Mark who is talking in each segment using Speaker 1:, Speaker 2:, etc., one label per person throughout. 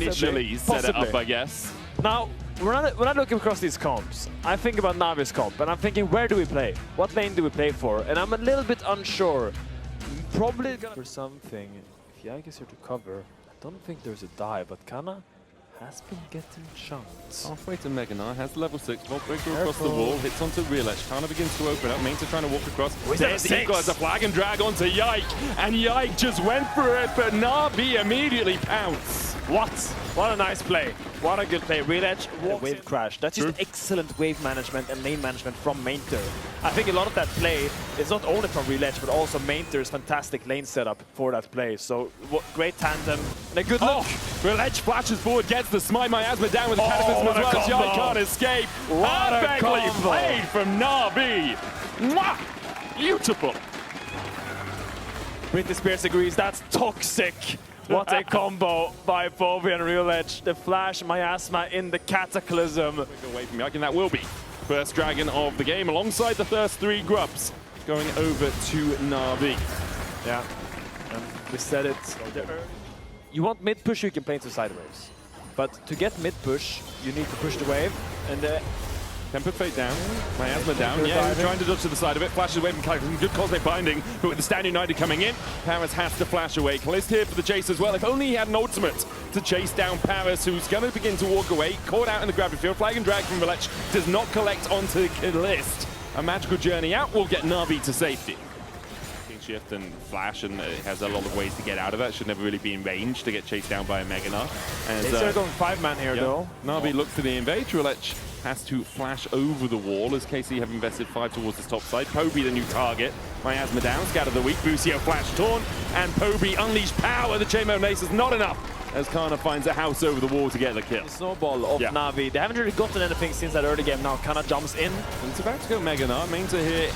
Speaker 1: initially set it up, I guess.
Speaker 2: Now, when I look across these comps, I think about Navi's comp, and I'm thinking, where do we play? What lane do we play for? And I'm a little bit unsure. Probably gonna... For something, if Yike is here to cover, I don't think there's a dive, but Canna has been getting chunked.
Speaker 1: Halfway to Gnar, has level 6, Vault Breaker across the wall, hits onto Rhilech, Canna begins to open up, Maynter trying to walk across. There's the equalizer, flag and drag onto Yike, and Yike just went for it, but NAVI immediately pounced.
Speaker 2: What a nice play. What a good play. Rhilech, wave crash. That's just excellent wave management and lane management from Maynter. I think a lot of that play is not only from Rhilech, but also Maynter's fantastic lane setup for that play. So great tandem and a good look.
Speaker 1: Rhilech flashes forward, gets the smite miasma down with the cataclysm as well as Yike can't escape. Perfectly played from NAVI. Mwah! Beautiful.
Speaker 2: Britney Spears agrees, that's toxic. What a combo by Poby and Rhilech. The flash miasma in the cataclysm.
Speaker 1: Away from Yike, and that will be first dragon of the game alongside the first 3 grubs going over to NAVI.
Speaker 2: Yeah, and we said it. You want mid push, you can play into side waves. But to get mid push, you need to push the wave. And
Speaker 1: Tempered Fate down, Miasma down, yeah, trying to dodge to the side of it, flashes away from Caliste, good cosmic binding, but with the Stand United coming in, Parus has to flash away. Caliste here for the chase as well, if only he had an ultimate to chase down Parus, who's going to begin to walk away, caught out in the gravity field, flag and drag from Rhilech, does not collect onto Caliste. A magical journey out will get NAVI to safety. Shift and flash, and it has a lot of ways to get out of that. Should never really be in range to get chased down by a Gnar.
Speaker 2: And they're going 5-man here though.
Speaker 1: NAVI looks to the invade. Rhilech has to flash over the wall as KC have invested 5 towards his top side. Poby the new target. Miasma down, scatter the weak. Busio flash torn, and Poby unleashed power. The chainmail mace is not enough as Canna finds a house over the wall to get the kill.
Speaker 2: The snowball of NAVI. They haven't really gotten anything since that early game. Now Canna jumps in.
Speaker 1: And it's about to go Gnar. Maynter here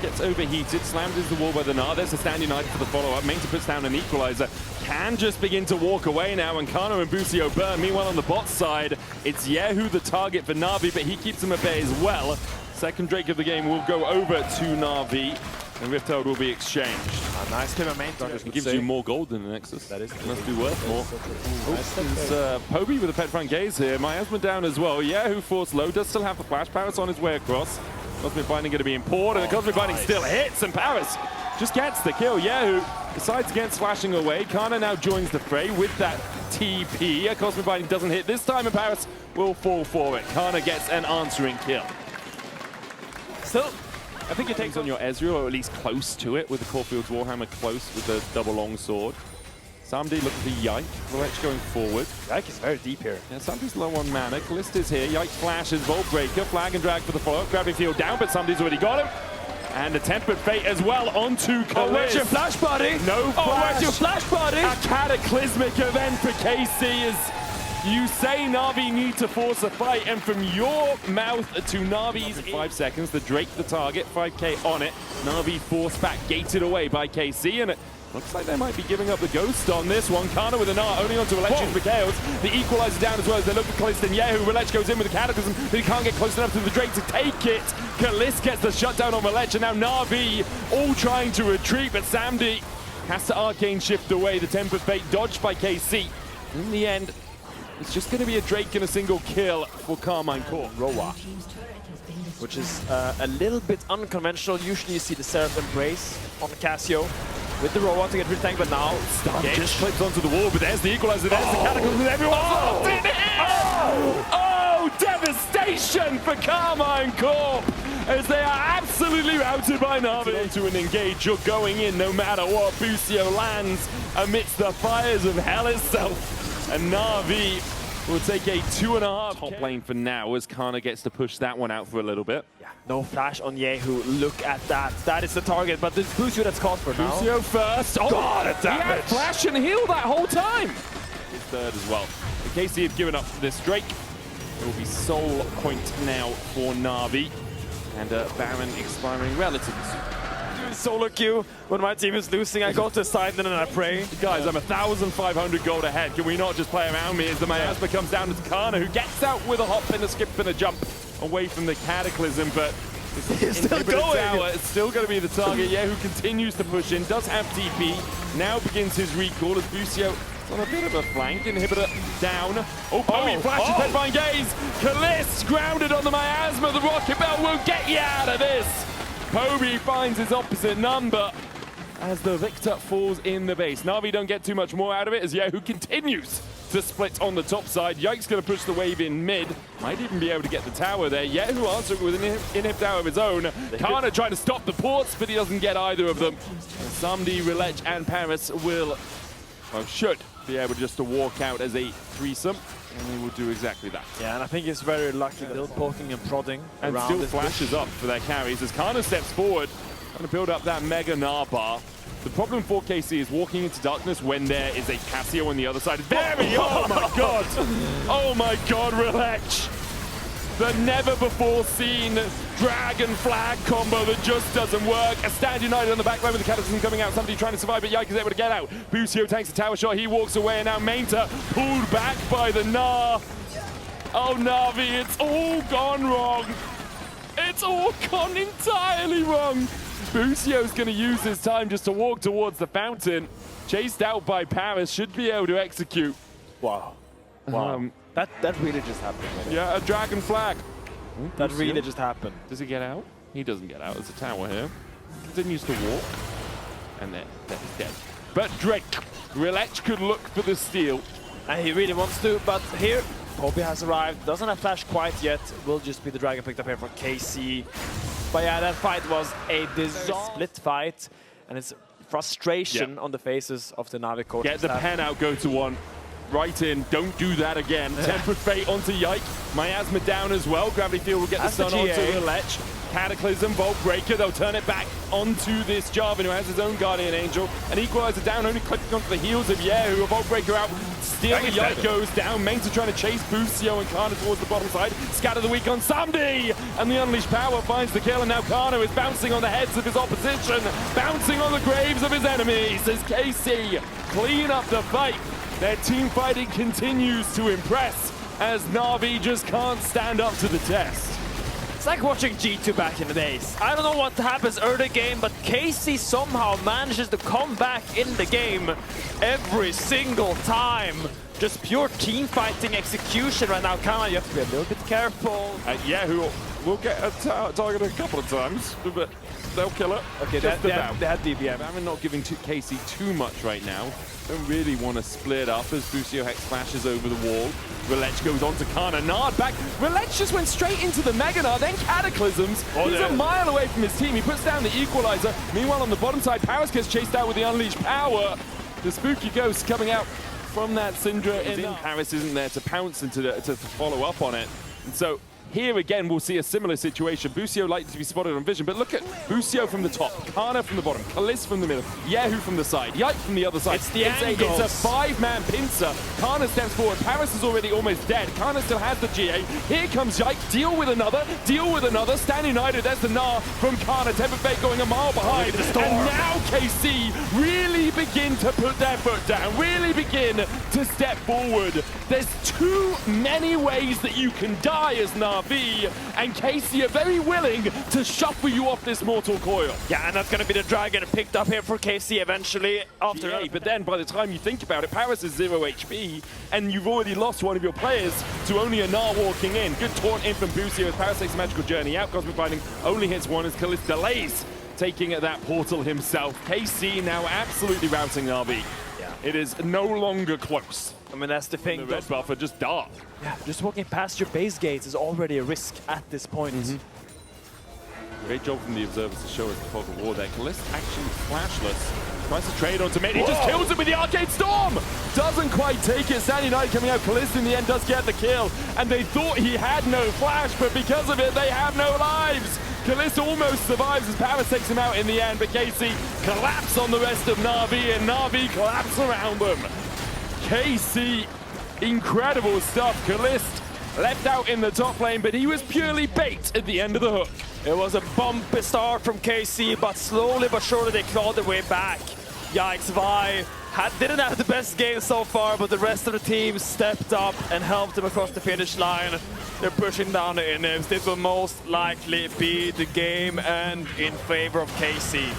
Speaker 1: gets overheated, slammed into the wall by the Gnar. There's a Stand United for the follow-up. Maynter puts down an equalizer. Can just begin to walk away now, and Canna and Busio burn. Meanwhile, on the bot side, it's kyeahoo the target for NAVI, but he keeps him at bay as well. Second Drake of the game will go over to NAVI, and Rift Herald will be exchanged.
Speaker 2: A nice kill of Maynter.
Speaker 1: It gives you more gold than the Nexus.
Speaker 2: That is
Speaker 1: must be worth more. Poby with a pet front gaze here. Miasma down as well. kyeahoo force low, does still have the flash. Parus on his way across. Cosmic Binding going to be important, and the Cosmic Binding still hits, and Parus just gets the kill. kyeahoo decides against flashing away. Canna now joins the fray with that TP. A Cosmic Binding doesn't hit this time, and Parus will fall for it. Canna gets an answering kill.
Speaker 2: Still, I think it takes
Speaker 1: on your Ezreal, or at least close to it, with the Caulfield's Warhammer close with the double long sword. Samdi looking for Yike. Rhilech going forward.
Speaker 2: Yike is very deep here.
Speaker 1: Yeah, Samdi's low on mana. Caliste is here. Yike flashes, Vault Breaker, flag and drag for the follow-up. Gravity field down, but Samdi's already got him. And a Tempered Fate as well onto Caliste.
Speaker 2: Oh, where's your flash, buddy?
Speaker 1: No flash.
Speaker 2: Oh, where's your flash, buddy?
Speaker 1: A cataclysmic event for KC as you say NAVI need to force a fight, and from your mouth to NAVI's 5 seconds, the Drake the target, 5k on it. NAVI forced back, gated away by KC, and it looks like they might be giving up the ghost on this one. Canna with a Gnar, only onto Electric for chaos. The equalizer down as well as they look for Caliste and kyeahoo. Rhilech goes in with the Cataclysm, but he can't get close enough to the Drake to take it. Caliste gets the shutdown on Rhilech, and now NAVI all trying to retreat, but Samdi has to arcane shift away. The Tempered Fate dodged by KC. In the end, it's just going to be a Drake and a single kill for Karmine Corp.
Speaker 2: Roa, which is a little bit unconventional. Usually you see the Seraph Embrace on Cassio with the Roa to get rid of tank, but now
Speaker 1: just clips onto the wall, but there's the equalizer, there's the Cataclysm, and everyone's locked in it! Oh, devastation for Karmine Corp, as they are absolutely routed by NAVI. Into an engage, you're going in no matter what. Busio lands amidst the fires of hell itself, and NAVI will take a 2.5 top lane for now as Canna gets to push that one out for a little bit.
Speaker 2: Yeah, no flash on kyeahoo. Look at that. That is the target, but it's Busio that's caught for now.
Speaker 1: Busio first. Oh, God, a damage. He had flash and heal that whole time. His third as well. In case he had given up this Drake, it will be soul point now for NAVI. And Baron expiring relatively soon.
Speaker 2: Solo queue when my team is losing. I go to side and then I pray.
Speaker 1: Guys, I'm 1,500 gold ahead. Can we not just play around me as the miasma comes down to Canna, who gets out with a hop and a skip and a jump away from the Cataclysm, but
Speaker 2: it's still going.
Speaker 1: Tower, it's still going to be the target. kyeahoo continues to push in, does have TP, now begins his recall as Busio on a bit of a flank. Inhibitor down. Oh, Poby flashes Headbine Gaze. Caliste grounded on the miasma. The Rocket Bell won't get you out of this. Poby finds his opposite number as the Viktor falls in the base. Navi don't get too much more out of it as kyeahoo continues to split on the top side. Yike's going to push the wave in mid. Might even be able to get the tower there. kyeahoo answering with an inhib tower of his own. Canna trying to stop the ports, but he doesn't get either of them. Somebody, Rhilech and Parus will, well, should be able just to walk out as a threesome, and they will do exactly that.
Speaker 2: Yeah, and I think it's very lucky that they're poking and prodding
Speaker 1: and
Speaker 2: around
Speaker 1: still
Speaker 2: this
Speaker 1: flashes up for their carries as Canna steps forward, trying to build up that mega Gnar bar. The problem for KC is walking into darkness when there is a Cassio on the other side. Oh my god! Oh my god, Rhilech! The never-before-seen Dragon Flag combo that just doesn't work. A Stand United on the back line with the Cataclysm coming out. Somebody trying to survive, but Yike is able to get out. Busio takes a tower shot. He walks away, and now Maynter pulled back by the Gnar. Oh, Navi, it's all gone wrong. It's all gone entirely wrong. Busio's going to use his time just to walk towards the fountain. Chased out by Parus, should be able to execute.
Speaker 2: Wow. Wow. That really just happened.
Speaker 1: Yeah, a Dragon Flag.
Speaker 2: That really just happened.
Speaker 1: Does he get out? He doesn't get out. There's a tower here. Continues to walk. And then he's dead. But Drake, Rhilech could look for the steal.
Speaker 2: And he really wants to, but here, Poby has arrived. Doesn't have flash quite yet. Will just be the dragon picked up here for KC. But yeah, that fight was a disaster. Split fight. And it's frustration on the faces of the Navi coach.
Speaker 1: Get the pen out, go to one. Right in, don't do that again. Tempered Fate onto Yike. Miasma down as well. Gravity Field will get the stun onto Rhilech. Cataclysm, Vault Breaker, they'll turn it back onto this Jarvan who has his own Guardian Angel. An Equalizer down, only clicking onto the heels of kyeahoo. A Vault Breaker out, steal the Yike goes down. Maynter trying to chase Busio and Canna towards the bottom side. Scatter the weak on Somebody! And the Unleashed Power finds the kill, and now Canna is bouncing on the heads of his opposition, bouncing on the graves of his enemies as KC clean up the fight. Their team fighting continues to impress as Navi just can't stand up to the test.
Speaker 2: It's like watching G2 back in the days. I don't know what happens early game, but KC somehow manages to come back in the game every single time. Just pure team fighting execution right now. Canna, you have to be a little bit careful.
Speaker 1: kyeahoo will get a target a couple of times, but they'll kill it.
Speaker 2: Okay, they had DBM.
Speaker 1: I'm not giving KC too much right now. Don't really want to split up as Busio Hex flashes over the wall. Rhilech goes on to Canna. Nard back. Rhilech just went straight into the Mega Gnar, then Cataclysms. He's a mile away from his team. He puts down the Equalizer. Meanwhile, on the bottom side, Parus gets chased out with the Unleashed Power. The Spooky Ghost coming out from that Syndra. Parus isn't there to pounce and to follow up on it. And so here again, we'll see a similar situation. Busio likely to be spotted on vision, but look at Busio from the top, Canna from the bottom, Caliste from the middle, kyeahoo from the side, Yike from the other side.
Speaker 2: It's the angles.
Speaker 1: It's a five-man pincer. Canna steps forward. Parus is already almost dead. Canna still has the GA. Here comes Yike. Deal with another. Deal with another. Stand United. There's the Gnar from Canna. Tempered Fate going a mile behind. And now KC really begin to put their foot down. Really begin to step forward. There's too many ways that you can die as Navi. And KC are very willing to shuffle you off this mortal coil.
Speaker 2: Yeah, and that's going to be the dragon picked up here for KC eventually after.
Speaker 1: But then by the time you think about it, Parus is 0 HP, and you've already lost one of your players to only a Gnar walking in. Good taunt in from Busio as Parus takes a magical journey out. Cosmic Binding only hits one as Caliste delays taking at that portal himself. KC now absolutely routing Navi.
Speaker 2: Yeah.
Speaker 1: It is no longer close.
Speaker 2: I mean, that's the thing.
Speaker 1: The red buff are just dark.
Speaker 2: Yeah, just walking past your base gates is already a risk at this point.
Speaker 1: Great job from the observers to show us the fog of war there. Caliste actually flashless. Tries to trade onto mid. He just kills him with the Arcade Storm! Doesn't quite take it. Stand United coming out. Caliste in the end does get the kill. And they thought he had no flash, but because of it, they have no lives. Caliste almost survives as Parus takes him out in the end, but KC collapse on the rest of Navi, and Navi collapse around them. KC, incredible stuff. Caliste left out in the top lane, but he was purely bait at the end of the hook.
Speaker 2: It was a bumpy start from KC, but slowly but surely they clawed their way back. Yikes, Vi didn't have the best game so far, but the rest of the team stepped up and helped them across the finish line. They're pushing down the inhibs. This will most likely be the game and in favor of KC.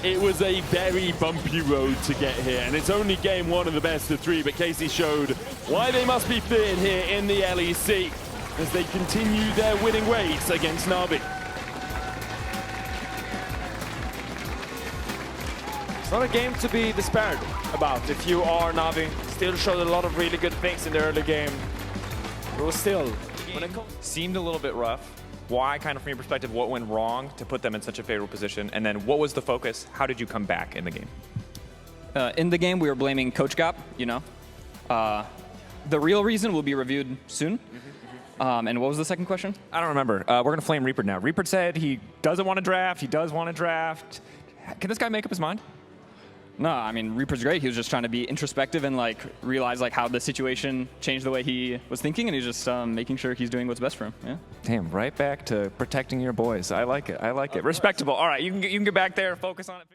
Speaker 1: It was a very bumpy road to get here, and it's only game 1 of the best of 3, but Casey showed why they must be feared here in the LEC as they continue their winning ways against NAVI.
Speaker 2: It's not a game to be despaired about if you are NAVI. Still showed a lot of really good things in the early game. It was still, when it comes...
Speaker 3: Seemed a little bit rough. Why, kind of from your perspective, what went wrong to put them in such a favorable position? And then what was the focus? How did you come back in the game?
Speaker 4: In the game, we were blaming coach gap, you know. The real reason will be reviewed soon. And what was the second question?
Speaker 3: I don't remember. We're going to flame Reaper now. Reaper said he doesn't want to draft. He does want to draft. Can this guy make up his mind?
Speaker 4: No, I mean, Reaper's great. He was just trying to be introspective and like realize like how the situation changed the way he was thinking, and he's just making sure he's doing what's best for him. Yeah.
Speaker 3: Damn, right back to protecting your boys. I like it. I like it. Respectable. All right, you can get back there, focus on it.